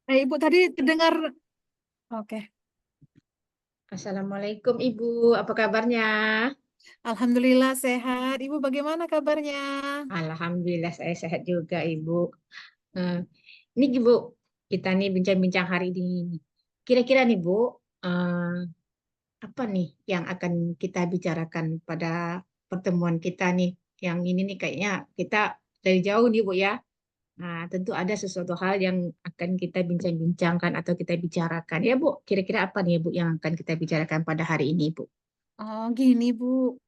Ibu tadi terdengar. Oke. Assalamualaikum Ibu, apa kabarnya? Alhamdulillah sehat. Ibu bagaimana kabarnya? Alhamdulillah saya sehat juga Ibu. Eh, ini Ibu, kita nih bincang-bincang hari ini. Kira-kira nih Bu, eh, apa nih yang akan kita bicarakan pada pertemuan kita nih? Yang ini nih kayaknya kita dari jauh nih Bu ya. Nah, tentu ada sesuatu hal yang akan kita bincang-bincangkan atau kita bicarakan. Ya Bu, kira-kira apa nih Bu yang akan kita bicarakan pada hari ini Bu? Oh, gini Bu,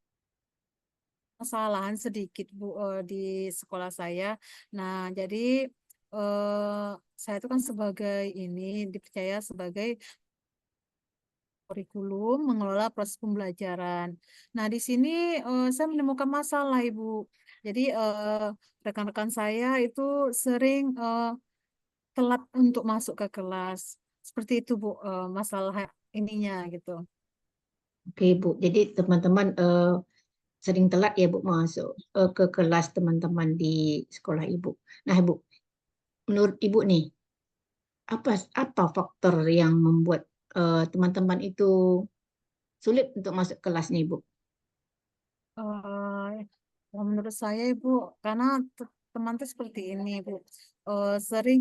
kesalahan sedikit Bu di sekolah saya. Nah, jadi saya itu kan sebagai ini dipercaya sebagai kurikulum mengelola proses pembelajaran. Nah, di sini saya menemukan masalah Ibu. Jadi rekan-rekan saya itu sering telat untuk masuk ke kelas. Seperti itu, Bu, masalah ininya gitu. Oke Bu, jadi teman-teman sering telat ya Bu masuk ke kelas teman-teman di sekolah Ibu. Nah Ibu, menurut Ibu nih, apa apa faktor yang membuat teman-teman itu sulit untuk masuk kelas nih Bu? Eh, Kalau menurut saya, Ibu, karena teman tuh seperti ini, Bu. Sering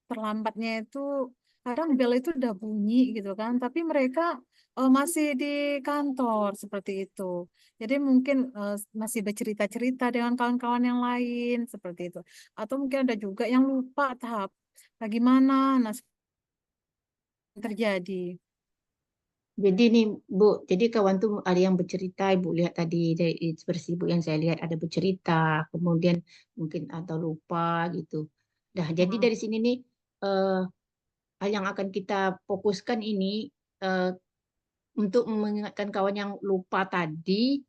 terlambatnya itu kadang bel itu udah bunyi gitu kan, tapi mereka masih di kantor seperti itu. Jadi mungkin masih bercerita-cerita dengan kawan-kawan yang lain seperti itu. Atau mungkin ada juga yang lupa tahap bagaimana nah terjadi. Jadi nih Bu, jadi kawan tuh ada yang bercerita, Ibu lihat tadi dari ekspresi Ibu yang saya lihat ada bercerita, kemudian mungkin atau lupa gitu. Nah, jadi Nah, dari sini nih eh, hal yang akan kita fokuskan ini eh, untuk mengingatkan kawan yang lupa tadi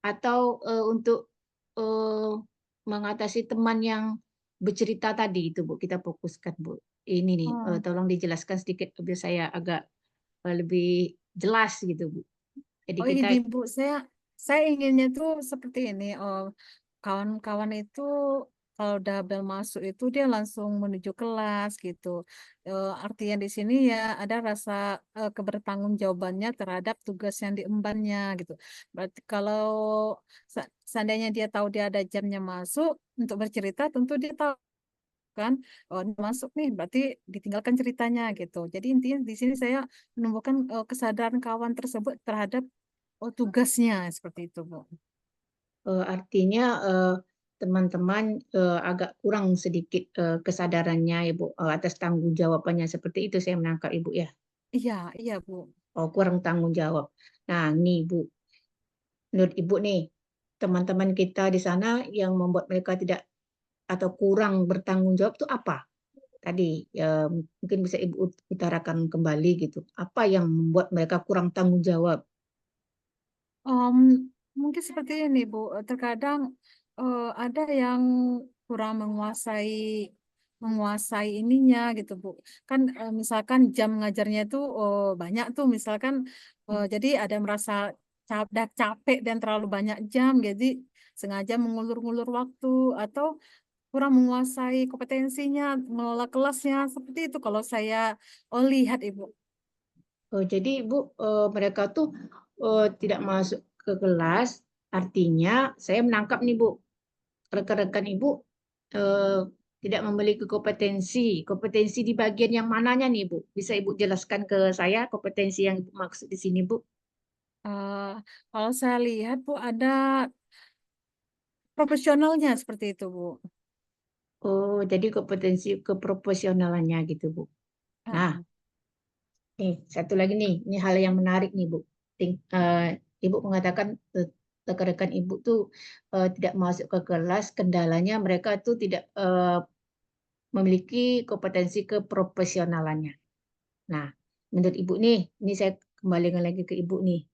atau untuk eh, mengatasi teman yang bercerita tadi itu Bu kita fokuskan Bu. Ini nih oh, tolong dijelaskan sedikit biar saya agak lebih jelas gitu Bu. Jadi oh kita ini Bu, saya inginnya tuh seperti ini. Oh, kawan-kawan itu kalau udah bel masuk itu dia langsung menuju kelas gitu. Artinya di sini ya ada rasa kebertanggungjawabannya terhadap tugas yang diembannya gitu. Berarti kalau seandainya dia tahu dia ada jamnya masuk untuk bercerita, tentu dia tahu kan, oh ini masuk nih, berarti ditinggalkan ceritanya gitu. Jadi intinya di sini saya menemukan kesadaran kawan tersebut terhadap tugasnya seperti itu, Bu. artinya teman-teman agak kurang sedikit kesadarannya ya Bu atas tanggung jawabannya seperti itu saya menangkap Ibu ya. Iya, iya, Bu. Oh, kurang tanggung jawab. Nah, nih Bu, menurut Ibu nih, teman-teman kita di sana yang membuat mereka tidak atau kurang bertanggung jawab itu apa? Tadi ya, mungkin bisa Ibu utarakan kembali gitu. Apa yang membuat mereka kurang tanggung jawab? Em, Mungkin seperti ini, Bu. Terkadang ada yang kurang menguasai ininya gitu, Bu. Kan misalkan jam ngajarnya itu banyak tuh, misalkan jadi ada merasa udah capek dan terlalu banyak jam, jadi sengaja mengulur-ngulur waktu atau kurang menguasai kompetensinya mengelola kelasnya seperti itu kalau saya lihat, Ibu. Jadi Ibu, mereka tuh tidak masuk ke kelas, artinya saya menangkap nih Bu, rekan-rekan Ibu eh, tidak memiliki kompetensi. Kompetensi di bagian yang mananya nih Bu? Bisa Ibu jelaskan ke saya kompetensi yang Ibu maksud di sini Bu? Eh, Kalau saya lihat, Bu, ada profesionalnya seperti itu, Bu. Oh, jadi kompetensi keprofesionalannya gitu Bu. Nah, Ah, nih, satu lagi nih, ini hal yang menarik nih, Bu. Ibu mengatakan rekan-rekan Ibu tuh tidak masuk ke kelas, kendalanya mereka tuh tidak memiliki kompetensi keprofesionalannya. Nah, menurut Ibu nih, ini saya kembalikan lagi ke Ibu nih,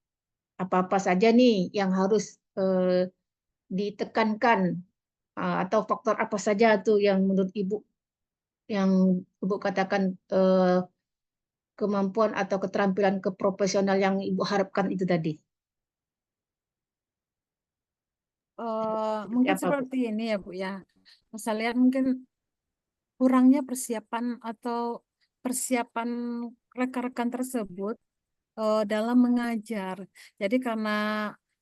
apa-apa saja nih yang harus ditekankan atau faktor apa saja tuh yang menurut Ibu yang Ibu katakan kemampuan atau keterampilan keprofesional yang Ibu harapkan itu tadi. Seperti mungkin apa, Bu? seperti ini ya, Bu, ya. Saya lihat mungkin kurangnya persiapan atau persiapan rekan-rekan tersebut dalam mengajar. Jadi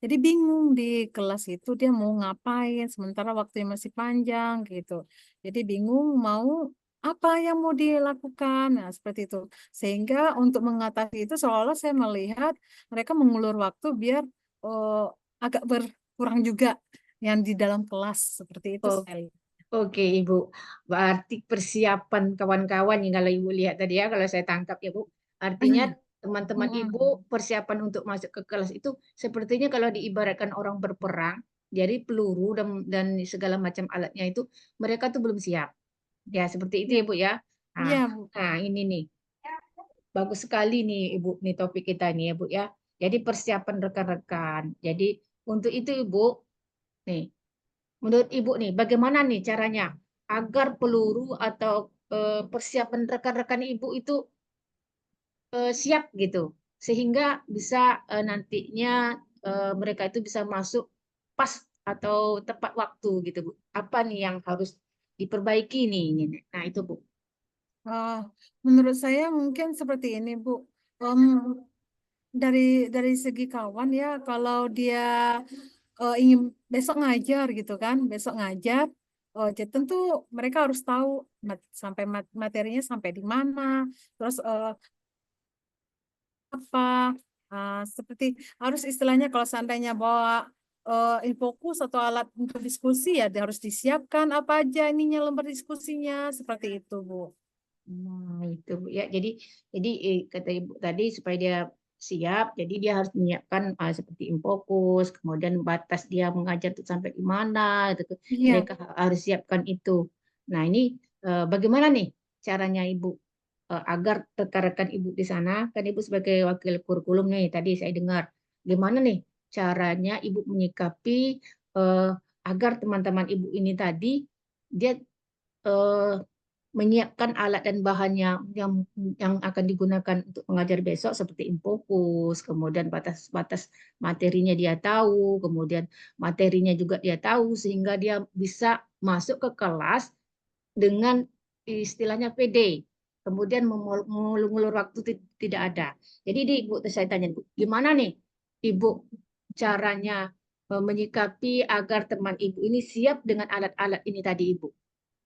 jadi bingung di kelas itu dia mau ngapain sementara waktunya masih panjang gitu. Jadi bingung mau apa yang mau dilakukan. Nah, seperti itu. Sehingga untuk mengatasi itu seolah saya melihat mereka mengulur waktu biar eh, agak berkurang juga yang di dalam kelas seperti itu Oh, saya lihat. oke, Ibu. Berarti persiapan kawan-kawan yang kalau Ibu lihat tadi ya, kalau saya tangkap ya, Bu. Artinya teman-teman Ibu Mm-mm. persiapan untuk masuk ke kelas itu sepertinya kalau diibaratkan orang berperang, jadi peluru dan segala macam alatnya itu mereka tuh belum siap. Ya, seperti itu Ya, ya, Bu ya. Nah, iya, Bu. nah ini nih, bagus sekali nih Ibu nih topik kita nih ya, Bu ya. Jadi persiapan rekan-rekan. Jadi untuk itu Ibu, nih menurut Ibu nih, bagaimana nih caranya agar peluru atau persiapan rekan-rekan Ibu itu siap gitu, sehingga bisa nantinya mereka itu bisa masuk pas atau tepat waktu gitu, Bu. Apa nih yang harus diperbaiki nih? Nah, itu Bu. Ah, menurut saya mungkin seperti ini, Bu. Em, dari segi kawan ya, kalau dia ingin besok ngajar gitu kan, besok ngajar, jadi tentu mereka harus tahu sampai materinya sampai di mana, terus apa, seperti harus istilahnya kalau seandainya bawa infokus atau alat untuk diskusi ya dia harus disiapkan apa aja ininya lembar diskusinya seperti itu, Bu. Nah, itu Bu ya. Jadi kata Ibu tadi supaya dia siap, jadi dia harus menyiapkan seperti infokus, kemudian batas dia mengajar itu sampai di mana, itu Iya. mereka harus siapkan itu. Nah, ini bagaimana nih caranya Ibu agar rekan-rekan Ibu di sana, kan Ibu sebagai wakil kurikulum nih, tadi saya dengar, gimana nih caranya Ibu menyikapi eh, agar teman-teman Ibu ini tadi dia eh, menyiapkan alat dan bahannya yang akan digunakan untuk mengajar besok seperti infokus, kemudian batas-batas materinya dia tahu, kemudian materinya juga dia tahu sehingga dia bisa masuk ke kelas dengan istilahnya PD. Kemudian mengulur waktu tidak ada. Jadi di Ibu saya tanya, Bu, gimana nih Ibu caranya menyikapi agar teman Ibu ini siap dengan alat-alat ini tadi Ibu?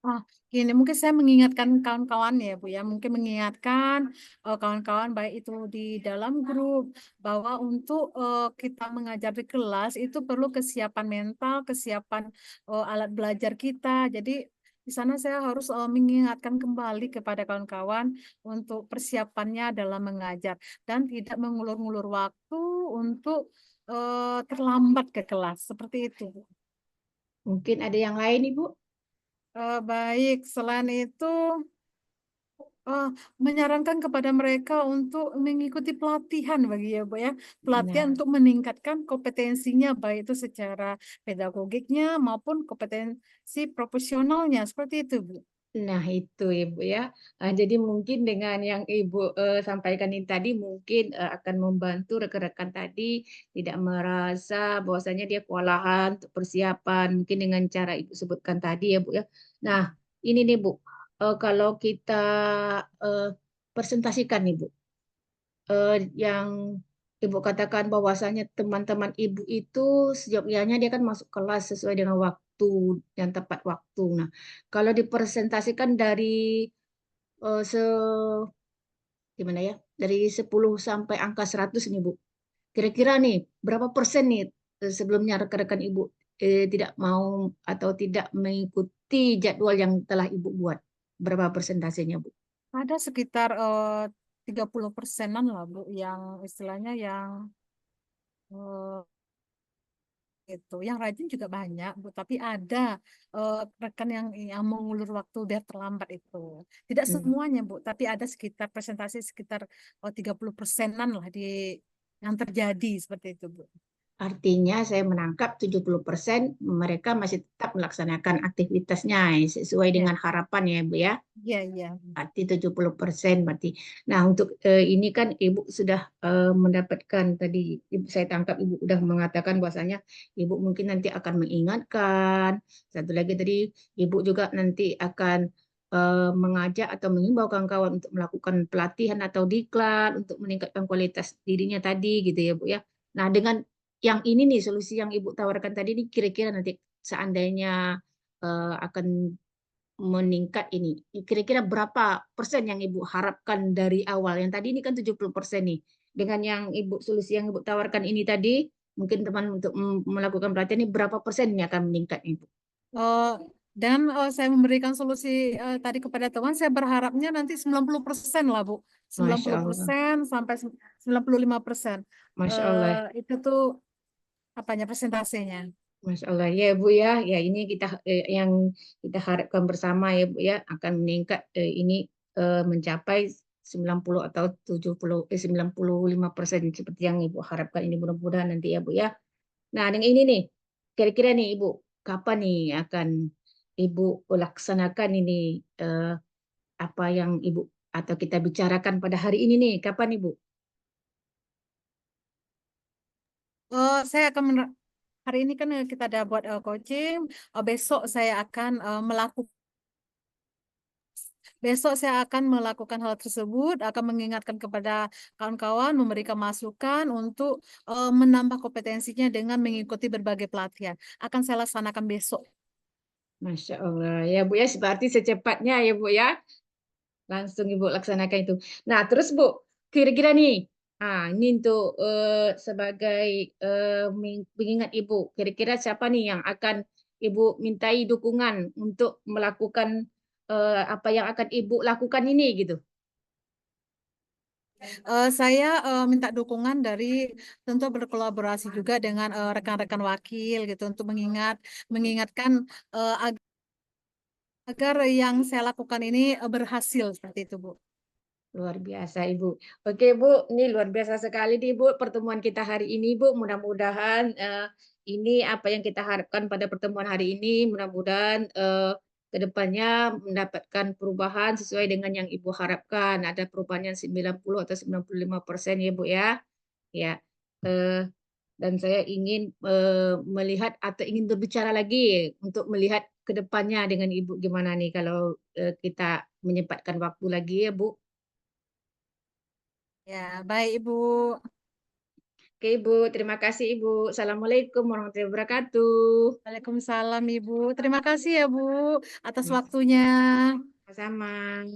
Ah, gini, mungkin saya mengingatkan kawan-kawan ya, Bu ya, mungkin mengingatkan kawan-kawan baik itu di dalam grup bahwa untuk kita mengajar di kelas itu perlu kesiapan mental, kesiapan alat belajar kita. Jadi di sana saya harus mengingatkan kembali kepada kawan-kawan untuk persiapannya dalam mengajar dan tidak mengulur-ngulur waktu untuk terlambat ke kelas. Seperti itu, Bu. Mungkin ada yang lain Ibu? Baik, selain itu eh, menyarankan kepada mereka untuk mengikuti pelatihan bagi ya, Bu ya. Pelatihan Nah, untuk meningkatkan kompetensinya baik itu secara pedagogiknya maupun kompetensi profesionalnya seperti itu, Bu. Nah, itu Ibu ya. Jadi mungkin dengan yang Ibu sampaikan ini tadi mungkin akan membantu rekan-rekan tadi tidak merasa bahwasanya dia kewalahan untuk persiapan mungkin dengan cara Ibu sebutkan tadi ya Bu ya. Nah, ini nih Bu, kalau kita eh, presentasikan nih Bu, yang Ibu katakan bahwasanya teman-teman Ibu itu sejauhnya dia kan masuk kelas sesuai dengan waktu yang tepat waktu. Nah, kalau dipresentasikan dari se gimana ya? Dari 10 sampai angka 100 nih, Bu. Kira-kira nih berapa persen nih sebelumnya rekan-rekan Ibu tidak mau atau tidak mengikuti jadwal yang telah Ibu buat? Berapa persentasenya, Bu? Ada sekitar 30%-an lah, Bu, yang istilahnya yang eh, itu. Yang rajin juga banyak, Bu, tapi ada rekan yang mengulur waktu biar terlambat itu. Tidak Hmm. semuanya, Bu, tapi ada sekitar presentasi sekitar 30%-an lah yang terjadi seperti itu, Bu. Artinya saya menangkap 70% mereka masih tetap melaksanakan aktivitasnya sesuai Ya, dengan harapan ya, Bu ya. iya, iya. Berarti 70% berarti. Nah, untuk ini kan Ibu sudah mendapatkan tadi saya tangkap Ibu sudah mengatakan bahwasanya Ibu mungkin nanti akan mengingatkan. Satu lagi tadi Ibu juga nanti akan mengajak atau mengimbau kawan-kawan untuk melakukan pelatihan atau diklat untuk meningkatkan kualitas dirinya tadi gitu ya Bu ya. Nah, dengan yang ini nih solusi yang Ibu tawarkan tadi nih kira-kira nanti seandainya akan meningkat ini, kira-kira berapa persen yang Ibu harapkan dari awal? Yang tadi ini kan 70% nih. Dengan yang Ibu solusi yang Ibu tawarkan ini tadi, mungkin teman untuk melakukan pelatihan ini berapa persen ini akan meningkat Ibu? Eh, dan saya memberikan solusi tadi kepada teman, saya berharapnya nanti 90% lah, Bu. sembilan Masya puluh Allah, persen sampai 95%. Masya Allah. Itu tuh apanya persentasenya. Masya Allah ya Bu ya, ya ini kita yang kita harapkan bersama ya Bu ya akan meningkat ini mencapai 90 atau 95% seperti yang Ibu harapkan ini mudah-mudahan nanti ya Bu ya. Nah dengan ini nih, kira-kira nih Ibu kapan nih akan Ibu laksanakan ini eh, apa yang Ibu atau kita bicarakan pada hari ini nih, kapan Ibu? Saya akan hari ini kan kita ada buat coaching. Besok saya akan melakukan Besok saya akan melakukan hal tersebut, akan mengingatkan kepada kawan-kawan, memberikan masukan untuk menambah kompetensinya dengan mengikuti berbagai pelatihan. Akan saya laksanakan besok. Masya Allah ya Bu ya, berarti secepatnya ya Bu ya. Langsung Ibu laksanakan itu. Nah, terus Bu, kira-kira nih, ini untuk sebagai pengingat Ibu, kira-kira siapa nih yang akan Ibu mintai dukungan untuk melakukan apa yang akan Ibu lakukan ini gitu? Saya minta dukungan dari tentu berkolaborasi juga dengan rekan-rekan wakil gitu untuk mengingatkan agar yang saya lakukan ini berhasil seperti itu, Bu. Luar biasa Ibu. Oke Bu, ini luar biasa sekali nih Bu pertemuan kita hari ini Bu. Mudah-mudahan ini apa yang kita harapkan pada pertemuan hari ini. Mudah-mudahan ke depannya mendapatkan perubahan sesuai dengan yang Ibu harapkan. Ada perubahan yang 90 atau 95% ya Bu ya. Ya. Eh, dan saya ingin melihat atau ingin berbicara lagi untuk melihat ke depannya dengan Ibu gimana nih kalau kita menyempatkan waktu lagi ya Bu. Ya, baik Ibu. Oke, Ibu. Terima kasih, Ibu. Assalamualaikum warahmatullahi wabarakatuh. Waalaikumsalam Ibu. Terima kasih ya Bu atas waktunya. Sama-sama.